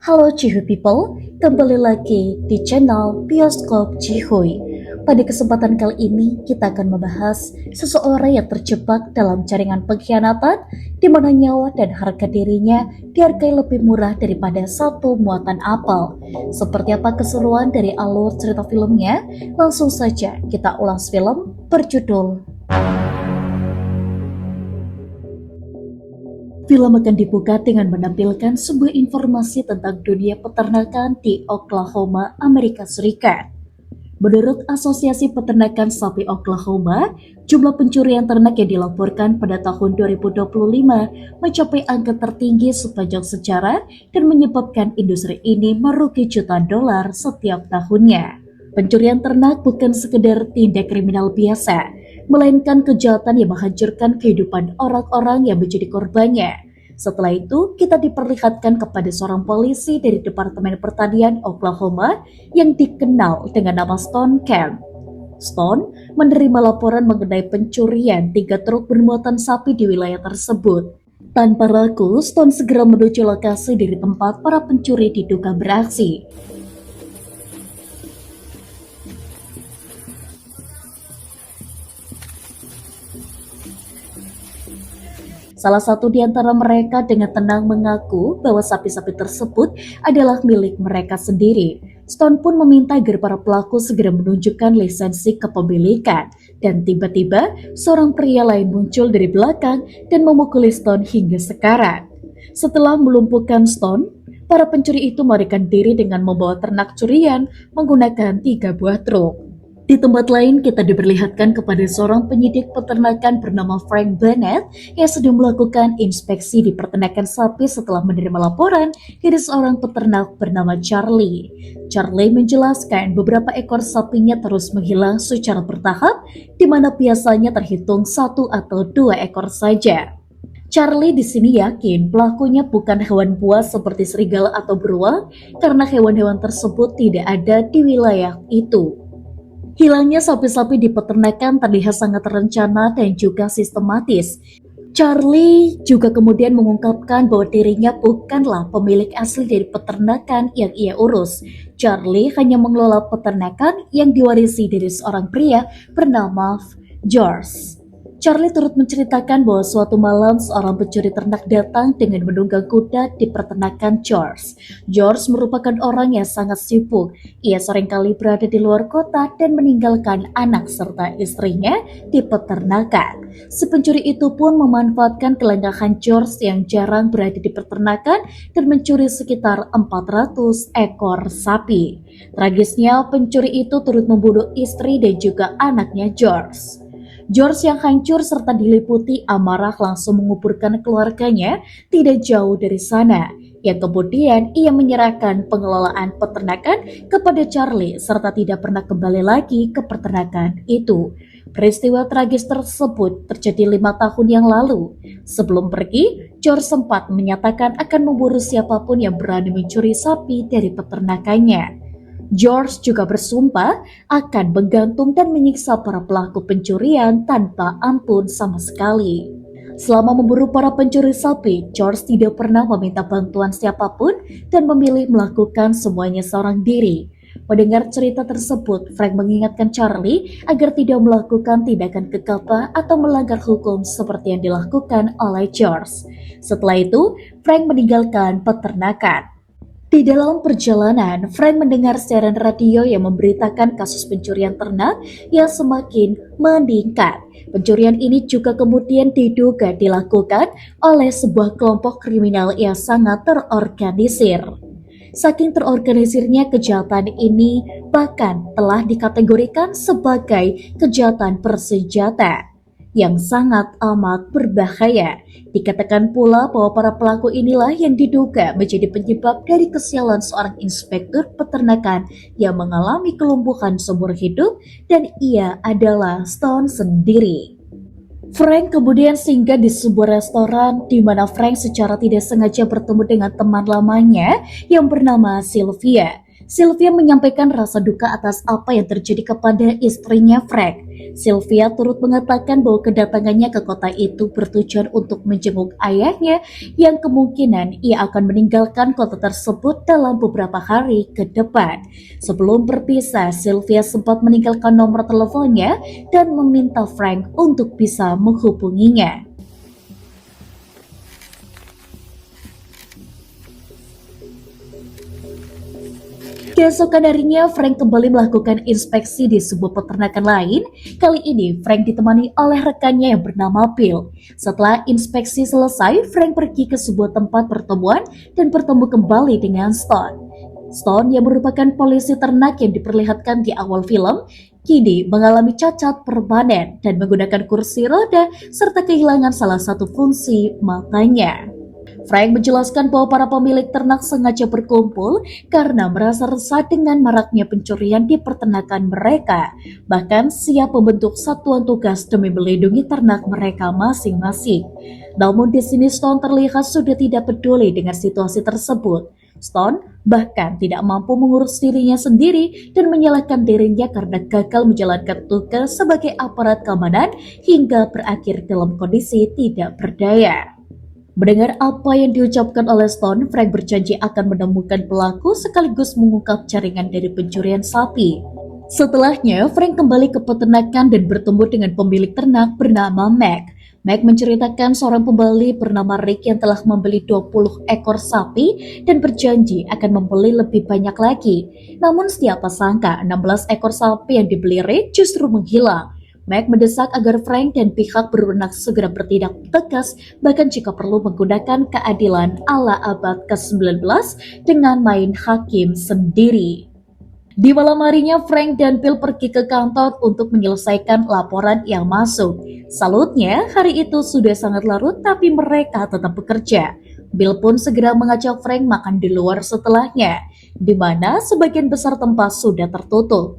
Halo Cihuy People, kembali lagi di channel Bioskop Cihuy. Pada kesempatan kali ini kita akan membahas seseorang yang terjebak dalam jaringan pengkhianatan di mana nyawa dan harga dirinya dihargai lebih murah daripada satu muatan apel. Seperti apa keseruan dari alur cerita filmnya? Langsung saja kita ulas film berjudul Film akan dibuka dengan menampilkan sebuah informasi tentang dunia peternakan di Oklahoma, Amerika Serikat. Menurut Asosiasi Peternakan Sapi Oklahoma, jumlah pencurian ternak yang dilaporkan pada tahun 2025 mencapai angka tertinggi sepanjang sejarah dan menyebabkan industri ini merugi jutaan dolar setiap tahunnya. Pencurian ternak bukan sekedar tindak kriminal biasa, melainkan kejahatan yang menghancurkan kehidupan orang-orang yang menjadi korbannya. Setelah itu, kita diperlihatkan kepada seorang polisi dari Departemen Pertanian Oklahoma yang dikenal dengan nama Stone Camp. Stone menerima laporan mengenai pencurian 3 truk bermuatan sapi di wilayah tersebut. Tanpa ragu, Stone segera menuju lokasi dari tempat para pencuri diduga beraksi. Salah satu di antara mereka dengan tenang mengaku bahwa sapi-sapi tersebut adalah milik mereka sendiri. Stone pun meminta agar para pelaku segera menunjukkan lisensi kepemilikan. Dan tiba-tiba, seorang pria lain muncul dari belakang dan memukuli Stone hingga sekarat. Setelah melumpuhkan Stone, para pencuri itu melarikan diri dengan membawa ternak curian menggunakan 3 buah truk. Di tempat lain, kita diperlihatkan kepada seorang penyidik peternakan bernama Frank Bennett yang sedang melakukan inspeksi di peternakan sapi setelah menerima laporan dari seorang peternak bernama Charlie. Charlie menjelaskan beberapa ekor sapinya terus menghilang secara bertahap, di mana biasanya terhitung 1 atau 2 ekor saja. Charlie di sini yakin pelakunya bukan hewan buas seperti serigala atau beruang, karena hewan-hewan tersebut tidak ada di wilayah itu. Hilangnya sapi-sapi di peternakan terlihat sangat terencana dan juga sistematis. Charlie juga kemudian mengungkapkan bahwa dirinya bukanlah pemilik asli dari peternakan yang ia urus. Charlie hanya mengelola peternakan yang diwarisi dari seorang pria bernama George. Charlie turut menceritakan bahwa suatu malam seorang pencuri ternak datang dengan menunggang kuda di peternakan George. George merupakan orang yang sangat sibuk. Ia seringkali berada di luar kota dan meninggalkan anak serta istrinya di peternakan. Si pencuri itu pun memanfaatkan kelengahan George yang jarang berada di peternakan dan mencuri sekitar 400 ekor sapi. Tragisnya, pencuri itu turut membunuh istri dan juga anaknya George. George yang hancur serta diliputi amarah langsung menguburkan keluarganya tidak jauh dari sana, yang kemudian ia menyerahkan pengelolaan peternakan kepada Charlie serta tidak pernah kembali lagi ke peternakan itu. Peristiwa tragis tersebut terjadi 5 tahun yang lalu. Sebelum pergi, George sempat menyatakan akan memburu siapapun yang berani mencuri sapi dari peternakannya. George juga bersumpah akan menggantung dan menyiksa para pelaku pencurian tanpa ampun sama sekali. Selama memburu para pencuri sapi, George tidak pernah meminta bantuan siapapun dan memilih melakukan semuanya seorang diri. Mendengar cerita tersebut, Frank mengingatkan Charlie agar tidak melakukan tindakan gegabah atau melanggar hukum seperti yang dilakukan oleh George. Setelah itu, Frank meninggalkan peternakan. Di dalam perjalanan, Frank mendengar siaran radio yang memberitakan kasus pencurian ternak yang semakin meningkat. Pencurian ini juga kemudian diduga dilakukan oleh sebuah kelompok kriminal yang sangat terorganisir. Saking terorganisirnya kejahatan ini bahkan telah dikategorikan sebagai kejahatan bersenjata yang sangat amat berbahaya. Dikatakan pula bahwa para pelaku inilah yang diduga menjadi penyebab dari kesialan seorang inspektur peternakan yang mengalami kelumpuhan seumur hidup, dan ia adalah Stone sendiri. Frank kemudian singgah di sebuah restoran di mana Frank secara tidak sengaja bertemu dengan teman lamanya yang bernama Sylvia. Sylvia menyampaikan rasa duka atas apa yang terjadi kepada istrinya Frank. Sylvia turut mengatakan bahwa kedatangannya ke kota itu bertujuan untuk menjenguk ayahnya yang kemungkinan ia akan meninggalkan kota tersebut dalam beberapa hari ke depan. Sebelum berpisah, Sylvia sempat meninggalkan nomor teleponnya dan meminta Frank untuk bisa menghubunginya. Keesokan harinya, Frank kembali melakukan inspeksi di sebuah peternakan lain. Kali ini, Frank ditemani oleh rekannya yang bernama Bill. Setelah inspeksi selesai, Frank pergi ke sebuah tempat pertemuan dan bertemu kembali dengan Stone. Stone yang merupakan polisi ternak yang diperlihatkan di awal film, kini mengalami cacat permanen dan menggunakan kursi roda serta kehilangan salah satu fungsi matanya. Frank menjelaskan bahwa para pemilik ternak sengaja berkumpul karena merasa resah dengan maraknya pencurian di peternakan mereka, bahkan siap membentuk satuan tugas demi melindungi ternak mereka masing-masing. Namun di sini Stone terlihat sudah tidak peduli dengan situasi tersebut. Stone bahkan tidak mampu mengurus dirinya sendiri dan menyalahkan dirinya karena gagal menjalankan tugas sebagai aparat keamanan hingga berakhir dalam kondisi tidak berdaya. Mendengar apa yang diucapkan oleh Stone, Frank berjanji akan menemukan pelaku sekaligus mengungkap jaringan dari pencurian sapi. Setelahnya, Frank kembali ke peternakan dan bertemu dengan pemilik ternak bernama Mac. Mac menceritakan seorang pembeli bernama Rick yang telah membeli 20 ekor sapi dan berjanji akan membeli lebih banyak lagi. Namun siapa sangka 16 ekor sapi yang dibeli Rick justru menghilang. Mac mendesak agar Frank dan pihak berwenang segera bertindak tegas, bahkan jika perlu menggunakan keadilan ala abad ke-19 dengan main hakim sendiri. Di malam harinya, Frank dan Bill pergi ke kantor untuk menyelesaikan laporan yang masuk. Salutnya, hari itu sudah sangat larut tapi mereka tetap bekerja. Bill pun segera mengajak Frank makan di luar setelahnya, di mana sebagian besar tempat sudah tertutup.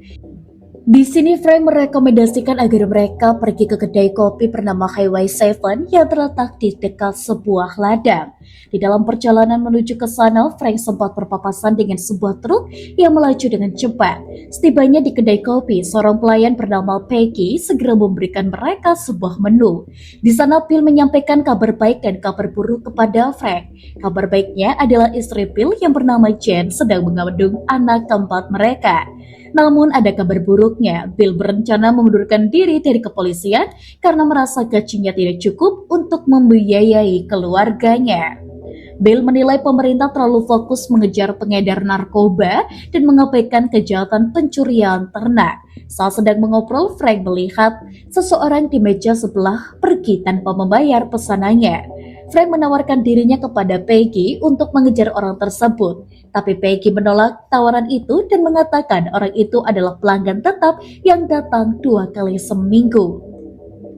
Di sini Frank merekomendasikan agar mereka pergi ke kedai kopi bernama Highway 7 yang terletak di dekat sebuah ladang. Di dalam perjalanan menuju ke sana, Frank sempat berpapasan dengan sebuah truk yang melaju dengan cepat. Setibanya di kedai kopi, seorang pelayan bernama Peggy segera memberikan mereka sebuah menu. Di sana Bill menyampaikan kabar baik dan kabar buruk kepada Frank. Kabar baiknya adalah istri Bill yang bernama Jen sedang mengandung anak keempat mereka. Namun ada kabar buruknya, Bill berencana mengundurkan diri dari kepolisian karena merasa gajinya tidak cukup untuk membiayai keluarganya. Bill menilai pemerintah terlalu fokus mengejar pengedar narkoba dan mengabaikan kejahatan pencurian ternak. Saat sedang mengobrol, Frank melihat seseorang di meja sebelah pergi tanpa membayar pesanannya. Frank menawarkan dirinya kepada Peggy untuk mengejar orang tersebut, tapi Peggy menolak tawaran itu dan mengatakan orang itu adalah pelanggan tetap yang datang 2 kali seminggu.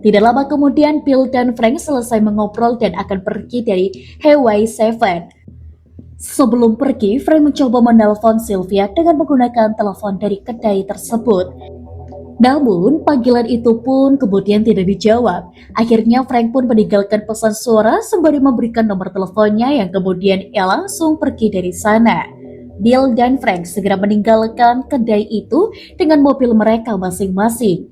Tidak lama kemudian, Bill dan Frank selesai mengobrol dan akan pergi dari Highway 7. Sebelum pergi, Frank mencoba menelpon Sylvia dengan menggunakan telepon dari kedai tersebut. Namun, panggilan itu pun kemudian tidak dijawab. Akhirnya Frank pun meninggalkan pesan suara sembari memberikan nomor teleponnya yang kemudian ia langsung pergi dari sana. Bill dan Frank segera meninggalkan kedai itu dengan mobil mereka masing-masing.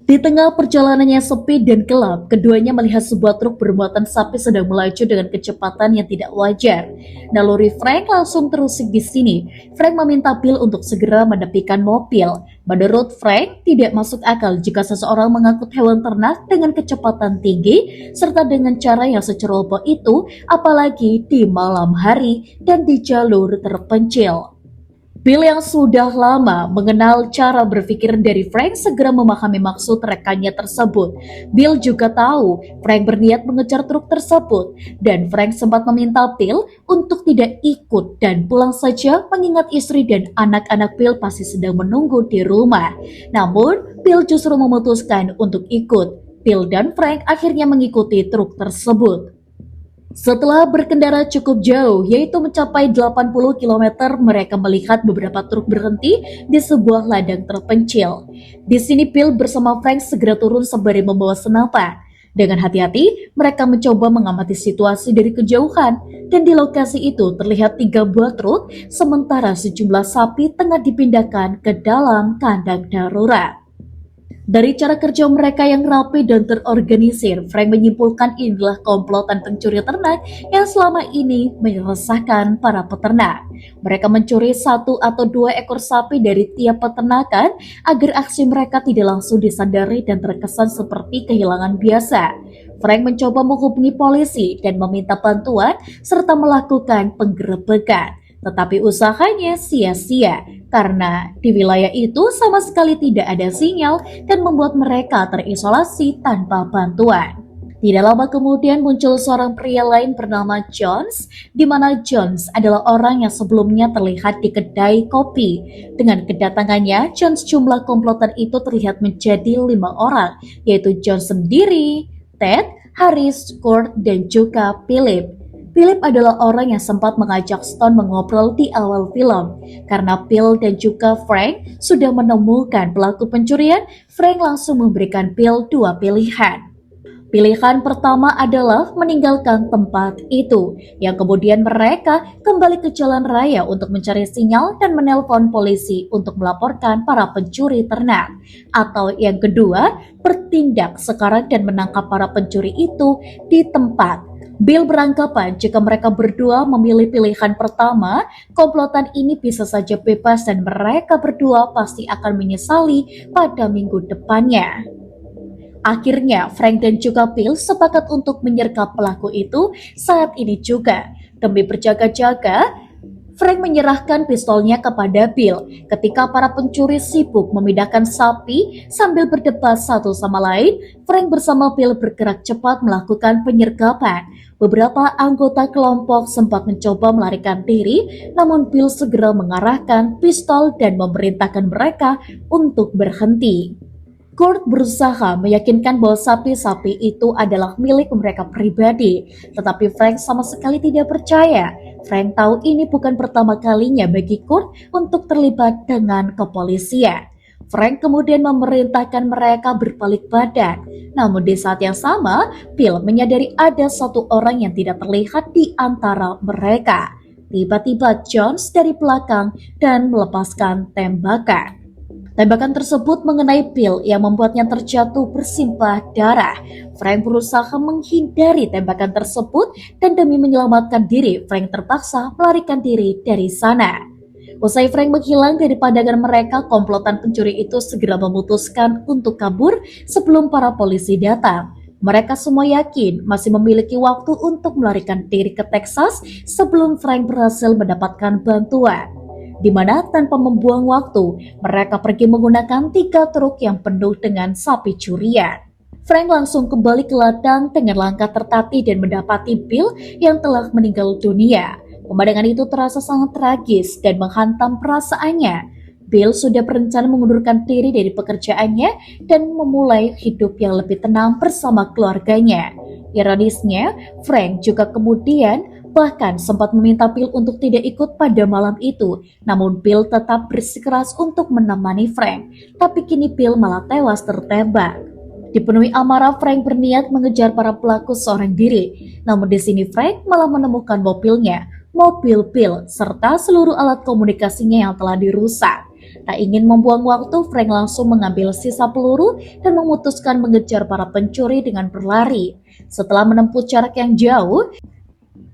Di tengah perjalanannya sepi dan gelap, keduanya melihat sebuah truk bermuatan sapi sedang melaju dengan kecepatan yang tidak wajar. Naluri Frank langsung terusik di sini. Frank meminta Bill untuk segera menepikan mobil. Menurut Frank, tidak masuk akal jika seseorang mengangkut hewan ternak dengan kecepatan tinggi, serta dengan cara yang seceroboh itu, apalagi di malam hari dan di jalur terpencil. Bill yang sudah lama mengenal cara berpikir dari Frank segera memahami maksud rekannya tersebut. Bill juga tahu Frank berniat mengejar truk tersebut dan Frank sempat meminta Bill untuk tidak ikut dan pulang saja mengingat istri dan anak-anak Bill pasti sedang menunggu di rumah. Namun Bill justru memutuskan untuk ikut. Bill dan Frank akhirnya mengikuti truk tersebut. Setelah berkendara cukup jauh, yaitu mencapai 80 km, mereka melihat beberapa truk berhenti di sebuah ladang terpencil. Di sini Bill bersama Frank segera turun sembari membawa senapan. Dengan hati-hati, mereka mencoba mengamati situasi dari kejauhan, dan di lokasi itu terlihat 3 buah truk, sementara sejumlah sapi tengah dipindahkan ke dalam kandang darurat. Dari cara kerja mereka yang rapi dan terorganisir, Frank menyimpulkan inilah komplotan pencuri ternak yang selama ini meresahkan para peternak. Mereka mencuri 1 atau 2 ekor sapi dari tiap peternakan agar aksi mereka tidak langsung disadari dan terkesan seperti kehilangan biasa. Frank mencoba menghubungi polisi dan meminta bantuan serta melakukan penggerebekan. Tetapi usahanya sia-sia karena di wilayah itu sama sekali tidak ada sinyal dan membuat mereka terisolasi tanpa bantuan. Tidak lama kemudian muncul seorang pria lain bernama Jones, di mana Jones adalah orang yang sebelumnya terlihat di kedai kopi. Dengan kedatangannya, Jones jumlah komplotan itu terlihat menjadi 5 orang, yaitu Jones sendiri, Ted, Harris, Kurt, dan juga Philip. Philip adalah orang yang sempat mengajak Stone mengobrol di awal film. Karena Bill dan juga Frank sudah menemukan pelaku pencurian, Frank langsung memberikan Bill 2 pilihan. Pilihan pertama adalah meninggalkan tempat itu, yang kemudian mereka kembali ke jalan raya untuk mencari sinyal dan menelpon polisi untuk melaporkan para pencuri ternak. Atau yang kedua, bertindak sekarang dan menangkap para pencuri itu di tempat. Bill beranggapan jika mereka berdua memilih pilihan pertama, komplotan ini bisa saja bebas dan mereka berdua pasti akan menyesali pada minggu depannya. Akhirnya, Frank dan juga Bill sepakat untuk menyergap pelaku itu saat ini juga. Demi berjaga-jaga, Frank menyerahkan pistolnya kepada Bill ketika para pencuri sibuk memindahkan sapi sambil berdebat satu sama lain. Frank bersama Bill bergerak cepat melakukan penyergapan. Beberapa anggota kelompok sempat mencoba melarikan diri, namun Bill segera mengarahkan pistol dan memerintahkan mereka untuk berhenti. Kurt berusaha meyakinkan bahwa sapi-sapi itu adalah milik mereka pribadi, tetapi Frank sama sekali tidak percaya. Frank tahu ini bukan pertama kalinya bagi Kurt untuk terlibat dengan kepolisian. Frank kemudian memerintahkan mereka berbalik badan. Namun di saat yang sama, Bill menyadari ada satu orang yang tidak terlihat di antara mereka. Tiba-tiba Jones dari belakang dan melepaskan tembakan. Tembakan tersebut mengenai Bill yang membuatnya terjatuh bersimpah darah. Frank berusaha menghindari tembakan tersebut dan demi menyelamatkan diri, Frank terpaksa melarikan diri dari sana. Usai Frank menghilang dari pandangan mereka, komplotan pencuri itu segera memutuskan untuk kabur sebelum para polisi datang. Mereka semua yakin masih memiliki waktu untuk melarikan diri ke Texas sebelum Frank berhasil mendapatkan bantuan. Di mana tanpa membuang waktu, mereka pergi menggunakan 3 truk yang penuh dengan sapi curian. Frank langsung kembali ke ladang dengan langkah tertatih dan mendapati Bill yang telah meninggal dunia. Pemandangan itu terasa sangat tragis dan menghantam perasaannya. Bill sudah berencana mengundurkan diri dari pekerjaannya dan memulai hidup yang lebih tenang bersama keluarganya. Ironisnya, Frank juga kemudian bahkan sempat meminta Bill untuk tidak ikut pada malam itu. Namun Bill tetap bersikeras untuk menemani Frank. Tapi kini Bill malah tewas tertembak. Dipenuhi amarah, Frank berniat mengejar para pelaku seorang diri. Namun di sini Frank malah menemukan mobilnya, mobil Bill, serta seluruh alat komunikasinya yang telah dirusak. Tak ingin membuang waktu, Frank langsung mengambil sisa peluru dan memutuskan mengejar para pencuri dengan berlari. Setelah menempuh jarak yang jauh,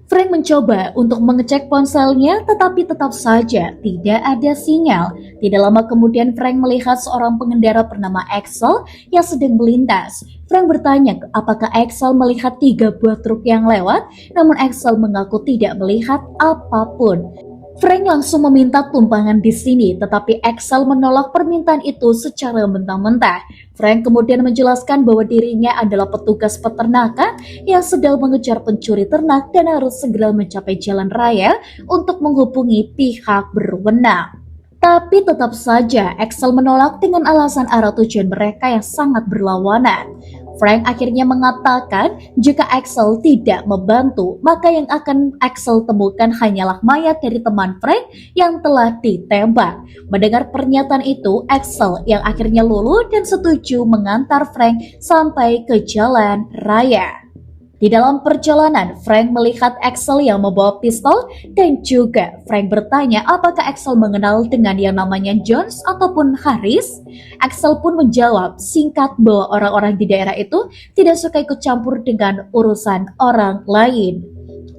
Frank mencoba untuk mengecek ponselnya, tetapi tetap saja tidak ada sinyal. Tidak lama kemudian Frank melihat seorang pengendara bernama Axel yang sedang melintas. Frank bertanya apakah Axel melihat 3 buah truk yang lewat, namun Axel mengaku tidak melihat apapun. Frank langsung meminta tumpangan di sini, tetapi Axel menolak permintaan itu secara mentah-mentah. Frank kemudian menjelaskan bahwa dirinya adalah petugas peternakan yang sedang mengejar pencuri ternak dan harus segera mencapai jalan raya untuk menghubungi pihak berwenang. Tapi tetap saja Axel menolak dengan alasan arah tujuan mereka yang sangat berlawanan. Frank akhirnya mengatakan jika Axel tidak membantu, maka yang akan Axel temukan hanyalah mayat dari teman Frank yang telah ditembak. Mendengar pernyataan itu, Axel yang akhirnya luluh dan setuju mengantar Frank sampai ke jalan raya. Di dalam perjalanan, Frank melihat Axel yang membawa pistol dan juga Frank bertanya apakah Axel mengenal dengan yang namanya Jones ataupun Harris. Axel pun menjawab singkat bahwa orang-orang di daerah itu tidak suka ikut campur dengan urusan orang lain,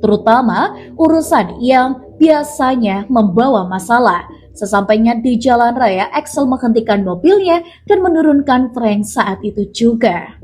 terutama urusan yang biasanya membawa masalah. Sesampainya di jalan raya, Axel menghentikan mobilnya dan menurunkan Frank saat itu juga.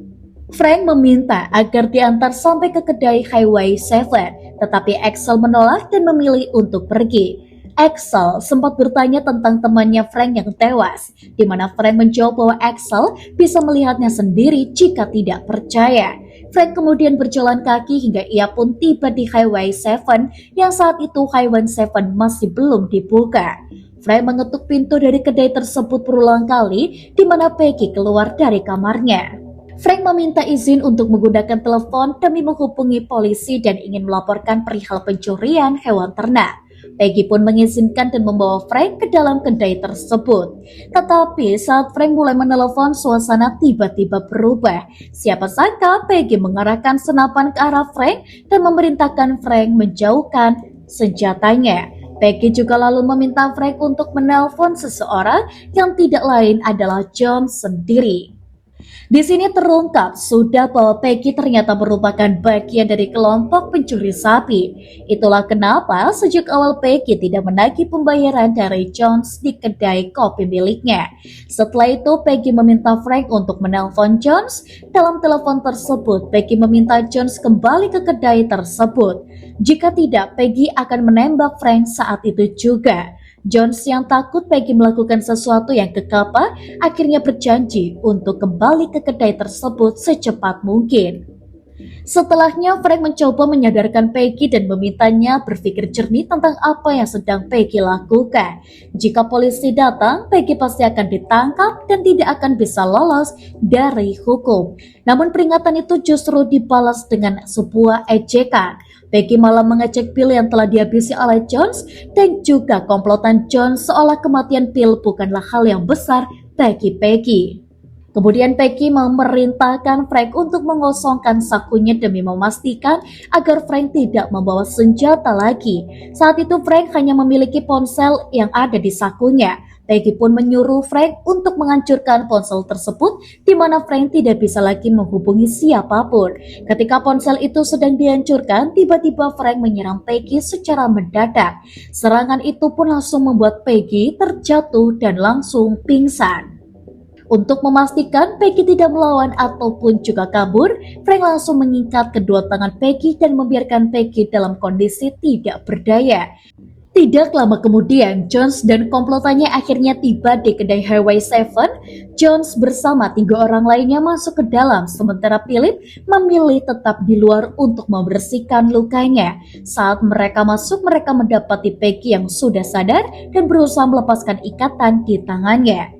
Frank meminta agar diantar sampai ke kedai Highway 7, tetapi Axel menolak dan memilih untuk pergi. Axel sempat bertanya tentang temannya Frank yang tewas, di mana Frank menjawab bahwa Axel bisa melihatnya sendiri jika tidak percaya. Frank kemudian berjalan kaki hingga ia pun tiba di Highway 7 yang saat itu Highway 7 masih belum dibuka. Frank mengetuk pintu dari kedai tersebut berulang kali, di mana Peggy keluar dari kamarnya. Frank meminta izin untuk menggunakan telepon demi menghubungi polisi dan ingin melaporkan perihal pencurian hewan ternak. Peggy pun mengizinkan dan membawa Frank ke dalam kedai tersebut. Tetapi saat Frank mulai menelepon, suasana tiba-tiba berubah. Siapa sangka Peggy mengarahkan senapan ke arah Frank dan memerintahkan Frank menjauhkan senjatanya. Peggy juga lalu meminta Frank untuk menelpon seseorang yang tidak lain adalah John sendiri. Di sini terungkap sudah bahwa Peggy ternyata merupakan bagian dari kelompok pencuri sapi. Itulah kenapa sejak awal Peggy tidak menagih pembayaran dari Jones di kedai kopi miliknya. Setelah itu Peggy meminta Frank untuk menelpon Jones. Dalam telepon tersebut, Peggy meminta Jones kembali ke kedai tersebut. Jika tidak, Peggy akan menembak Frank saat itu juga. Jones yang takut Peggy melakukan sesuatu yang gegabah akhirnya berjanji untuk kembali ke kedai tersebut secepat mungkin. Setelahnya, Frank mencoba menyadarkan Peggy dan memintanya berpikir jernih tentang apa yang sedang Peggy lakukan. Jika polisi datang, Peggy pasti akan ditangkap dan tidak akan bisa lolos dari hukum. Namun peringatan itu justru dibalas dengan sebuah ejekan. Peggy malah mengecek pil yang telah dihabisi oleh Jones dan juga komplotan Jones seolah kematian pil bukanlah hal yang besar bagi Peggy. Kemudian Peggy memerintahkan Frank untuk mengosongkan sakunya demi memastikan agar Frank tidak membawa senjata lagi. Saat itu Frank hanya memiliki ponsel yang ada di sakunya. Peggy pun menyuruh Frank untuk menghancurkan ponsel tersebut, di mana Frank tidak bisa lagi menghubungi siapapun. Ketika ponsel itu sedang dihancurkan, tiba-tiba Frank menyerang Peggy secara mendadak. Serangan itu pun langsung membuat Peggy terjatuh dan langsung pingsan. Untuk memastikan Peggy tidak melawan ataupun juga kabur, Frank langsung mengikat kedua tangan Peggy dan membiarkan Peggy dalam kondisi tidak berdaya. Tidak lama kemudian, Jones dan komplotannya akhirnya tiba di kedai Highway 7. Jones bersama 3 orang lainnya masuk ke dalam, sementara Philip memilih tetap di luar untuk membersihkan lukanya. Saat mereka masuk, mereka mendapati Peggy yang sudah sadar dan berusaha melepaskan ikatan di tangannya.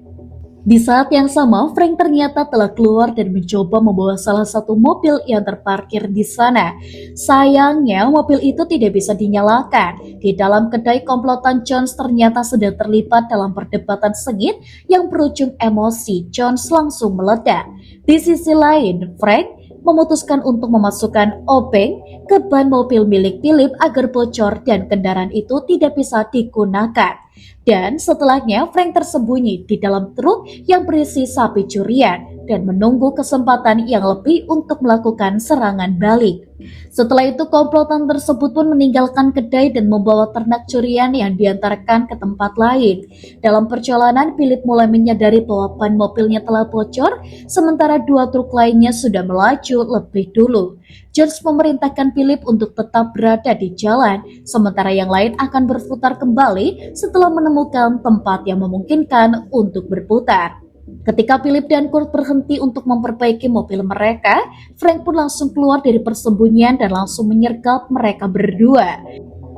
Di saat yang sama, Frank ternyata telah keluar dan mencoba membawa salah satu mobil yang terparkir di sana. Sayangnya, mobil itu tidak bisa dinyalakan. Di dalam kedai, komplotan Jones ternyata sedang terlibat dalam perdebatan sengit yang berujung emosi. Jones langsung meledak. Di sisi lain, Frank memutuskan untuk memasukkan obeng ke ban mobil milik Philip agar bocor dan kendaraan itu tidak bisa digunakan. Dan setelahnya Frank tersembunyi di dalam truk yang berisi sapi curian dan menunggu kesempatan yang lebih untuk melakukan serangan balik. Setelah itu komplotan tersebut pun meninggalkan kedai dan membawa ternak curian yang diantarkan ke tempat lain. Dalam perjalanan, Philip mulai menyadari bahwa ban mobilnya telah bocor, sementara 2 truk lainnya sudah melaju lebih dulu. Jones memerintahkan Philip untuk tetap berada di jalan, sementara yang lain akan berputar kembali setelah menemukan tempat yang memungkinkan untuk berputar. Ketika Philip dan Kurt berhenti untuk memperbaiki mobil mereka, Frank pun langsung keluar dari persembunyian dan langsung menyergap mereka berdua.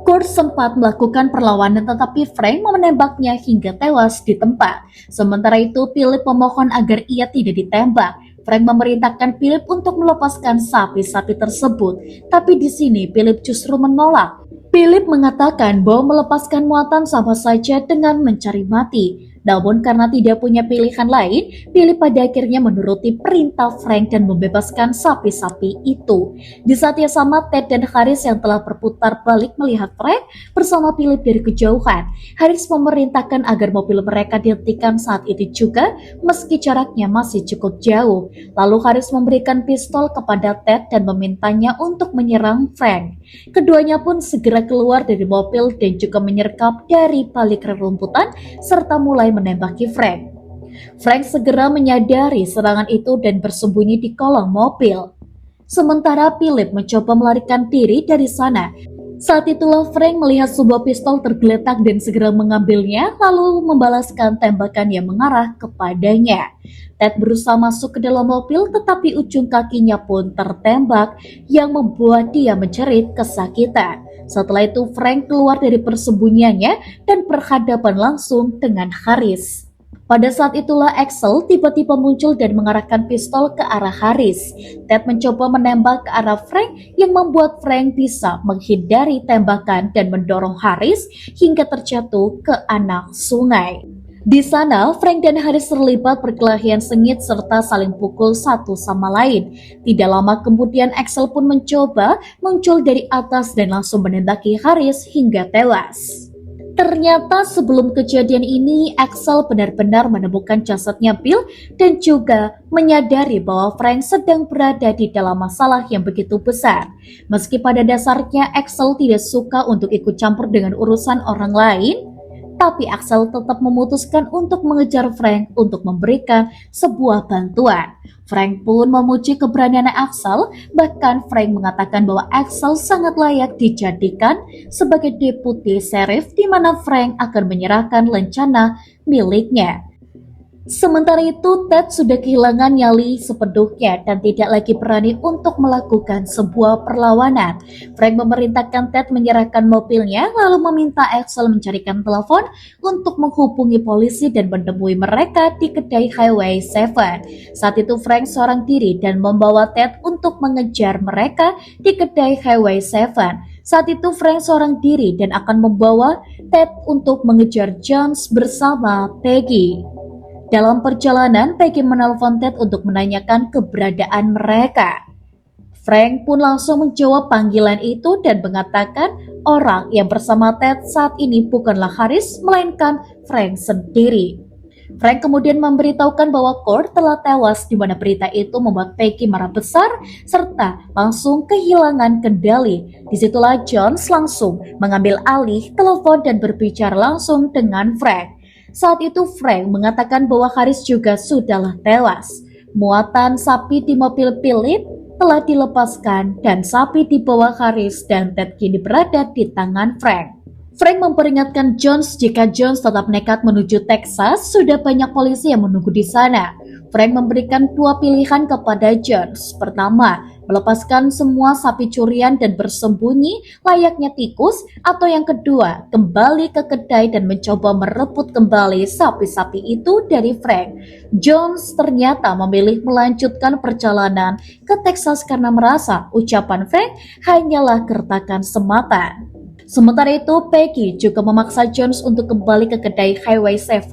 Kurt sempat melakukan perlawanan tetapi Frank menembaknya hingga tewas di tempat. Sementara itu Philip memohon agar ia tidak ditembak. Frank memerintahkan Philip untuk melepaskan sapi-sapi tersebut, tapi di sini Philip justru menolak. Philip mengatakan bahwa melepaskan muatan sama saja dengan mencari mati. Namun karena tidak punya pilihan lain, Philip pada akhirnya menuruti perintah Frank dan membebaskan sapi-sapi itu. Di saat yang sama, Ted dan Harris yang telah berputar balik melihat Frank bersama Philip dari kejauhan. Harris memerintahkan agar mobil mereka dihentikan saat itu juga, meski jaraknya masih cukup jauh. Lalu Harris memberikan pistol kepada Ted dan memintanya untuk menyerang Frank. Keduanya pun segera keluar dari mobil dan juga menyergap dari balik rerumputan serta mulai menembaki Frank. Frank segera menyadari serangan itu dan bersembunyi di kolong mobil. Sementara Philip mencoba melarikan diri dari sana. Saat itulah Frank melihat sebuah pistol tergeletak dan segera mengambilnya lalu membalaskan tembakan yang mengarah kepadanya. Ted berusaha masuk ke dalam mobil tetapi ujung kakinya pun tertembak yang membuat dia menjerit kesakitan. Setelah itu Frank keluar dari persembunyiannya dan berhadapan langsung dengan Harris. Pada saat itulah Axel tiba-tiba muncul dan mengarahkan pistol ke arah Harris. Ted mencoba menembak ke arah Frank yang membuat Frank bisa menghindari tembakan dan mendorong Harris hingga terjatuh ke anak sungai. Di sana, Frank dan Harris terlibat perkelahian sengit serta saling pukul satu sama lain. Tidak lama kemudian Axel pun mencoba muncul dari atas dan langsung menembaki Harris hingga tewas. Ternyata sebelum kejadian ini, Axel benar-benar menemukan jasadnya Bill dan juga menyadari bahwa Frank sedang berada di dalam masalah yang begitu besar. Meski pada dasarnya Axel tidak suka untuk ikut campur dengan urusan orang lain, tapi Axel tetap memutuskan untuk mengejar Frank untuk memberikan sebuah bantuan. Frank pun memuji keberanian Axel, bahkan Frank mengatakan bahwa Axel sangat layak dijadikan sebagai deputi sheriff di mana Frank akan menyerahkan lencana miliknya. Sementara itu, Ted sudah kehilangan nyali sepenuhnya dan tidak lagi berani untuk melakukan sebuah perlawanan. Frank memerintahkan Ted menyerahkan mobilnya lalu meminta Axel mencarikan telepon untuk menghubungi polisi dan menemui mereka di kedai Highway 7. Saat itu Frank seorang diri dan membawa Ted untuk mengejar mereka di kedai Highway 7. Saat itu Frank seorang diri dan akan membawa Ted untuk mengejar Jones bersama Peggy. Dalam perjalanan, Peggy menelpon Ted untuk menanyakan keberadaan mereka. Frank pun langsung menjawab panggilan itu dan mengatakan orang yang bersama Ted saat ini bukanlah Harris, melainkan Frank sendiri. Frank kemudian memberitahukan bahwa Kurt telah tewas, di mana berita itu membuat Peggy marah besar serta langsung kehilangan kendali. Disitulah Jones langsung mengambil alih telepon dan berbicara langsung dengan Frank. Saat itu Frank mengatakan bahwa Harris juga sudahlah tewas. Muatan sapi di mobil Philip telah dilepaskan dan sapi di bawah Harris dan Ted kini berada di tangan Frank. Frank memperingatkan Jones jika Jones tetap nekat menuju Texas, sudah banyak polisi yang menunggu di sana. Frank memberikan dua pilihan kepada Jones. Pertama, melepaskan semua sapi curian dan bersembunyi layaknya tikus, atau yang kedua, kembali ke kedai dan mencoba merebut kembali sapi-sapi itu dari Frank. Jones ternyata memilih melanjutkan perjalanan ke Texas karena merasa ucapan Frank hanyalah gertakan semata. Sementara itu, Peggy juga memaksa Jones untuk kembali ke kedai Highway 7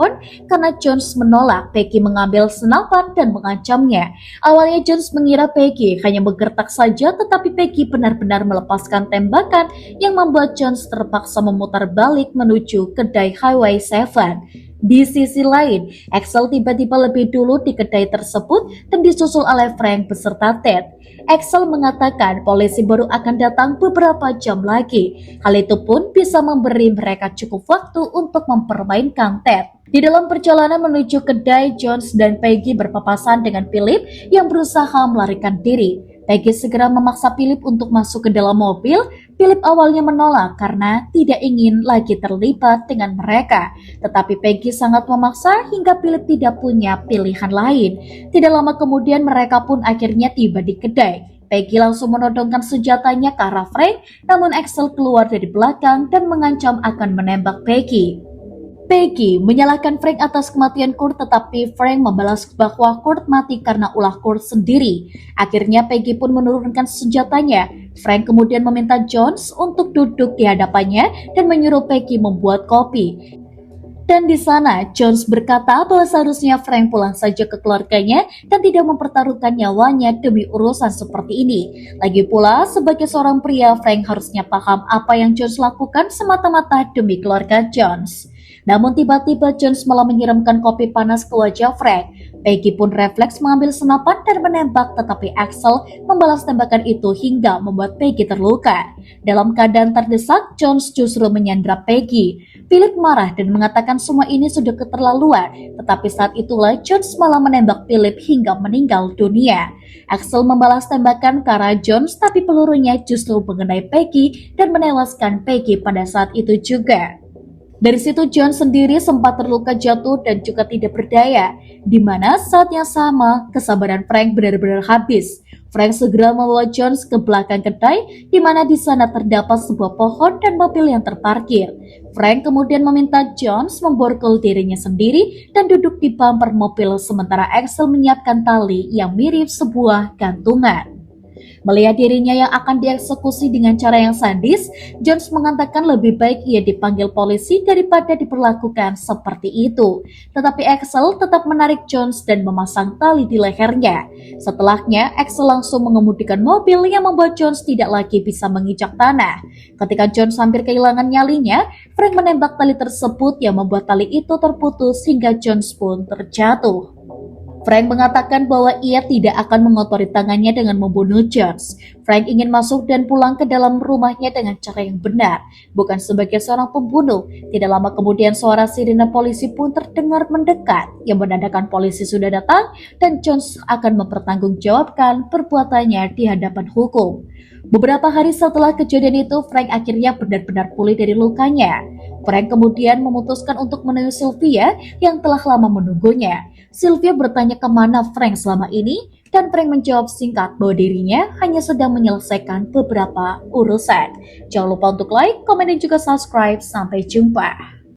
karena Jones menolak Peggy mengambil senapan dan mengancamnya. Awalnya Jones mengira Peggy hanya menggertak saja, tetapi Peggy benar-benar melepaskan tembakan yang membuat Jones terpaksa memutar balik menuju kedai Highway 7. Di sisi lain, Axel tiba-tiba lebih dulu di kedai tersebut dan disusul oleh Frank beserta Ted. Axel mengatakan polisi baru akan datang beberapa jam lagi. Hal itu pun bisa memberi mereka cukup waktu untuk mempermainkan Ted. Di dalam perjalanan menuju kedai, Jones dan Peggy berpapasan dengan Philip yang berusaha melarikan diri. Peggy segera memaksa Philip untuk masuk ke dalam mobil. Philip awalnya menolak karena tidak ingin lagi terlibat dengan mereka. Tetapi Peggy sangat memaksa hingga Philip tidak punya pilihan lain. Tidak lama kemudian mereka pun akhirnya tiba di kedai. Peggy langsung menodongkan senjatanya ke arah Frank, namun Axel keluar dari belakang dan mengancam akan menembak Peggy. Peggy menyalahkan Frank atas kematian Kurt, tetapi Frank membalas bahwa Kurt mati karena ulah Kurt sendiri. Akhirnya Peggy pun menurunkan senjatanya. Frank kemudian meminta Jones untuk duduk di hadapannya dan menyuruh Peggy membuat kopi. Dan di sana, Jones berkata bahwa seharusnya Frank pulang saja ke keluarganya dan tidak mempertaruhkan nyawanya demi urusan seperti ini. Lagi pula, sebagai seorang pria, Frank harusnya paham apa yang Jones lakukan semata-mata demi keluarga Jones. Namun tiba-tiba Jones malah menyiramkan kopi panas ke wajah Frank. Peggy pun refleks mengambil senapan dan menembak, tetapi Axel membalas tembakan itu hingga membuat Peggy terluka. Dalam keadaan terdesak, Jones justru menyandra Peggy. Philip marah dan mengatakan semua ini sudah keterlaluan, tetapi saat itulah Jones malah menembak Philip hingga meninggal dunia. Axel membalas tembakan ke arah Jones, tapi pelurunya justru mengenai Peggy dan menewaskan Peggy pada saat itu juga. Dari situ Jones sendiri sempat terluka jatuh dan juga tidak berdaya, di mana saat yang sama kesabaran Frank benar-benar habis. Frank segera membawa Jones ke belakang kedai, di mana di sana terdapat sebuah pohon dan mobil yang terparkir. Frank kemudian meminta Jones memborgol dirinya sendiri dan duduk di bumper mobil, sementara Axel menyiapkan tali yang mirip sebuah gantungan. Melihat dirinya yang akan dieksekusi dengan cara yang sadis, Jones mengatakan lebih baik ia dipanggil polisi daripada diperlakukan seperti itu. Tetapi Axel tetap menarik Jones dan memasang tali di lehernya. Setelahnya, Axel langsung mengemudikan mobil yang membuat Jones tidak lagi bisa menginjak tanah. Ketika Jones hampir kehilangan nyalinya, Frank menembak tali tersebut yang membuat tali itu terputus hingga Jones pun terjatuh. Frank mengatakan bahwa ia tidak akan mengotori tangannya dengan membunuh Jones. Frank ingin masuk dan pulang ke dalam rumahnya dengan cara yang benar, bukan sebagai seorang pembunuh. Tidak lama kemudian suara sirine polisi pun terdengar mendekat, yang menandakan polisi sudah datang dan Jones akan mempertanggungjawabkan perbuatannya di hadapan hukum. Beberapa hari setelah kejadian itu, Frank akhirnya benar-benar pulih dari lukanya. Frank kemudian memutuskan untuk menemui Sylvia yang telah lama menunggunya. Sylvia bertanya kemana Frank selama ini, dan Frank menjawab singkat bahwa dirinya hanya sedang menyelesaikan beberapa urusan. Jangan lupa untuk like, komen, dan juga subscribe. Sampai jumpa.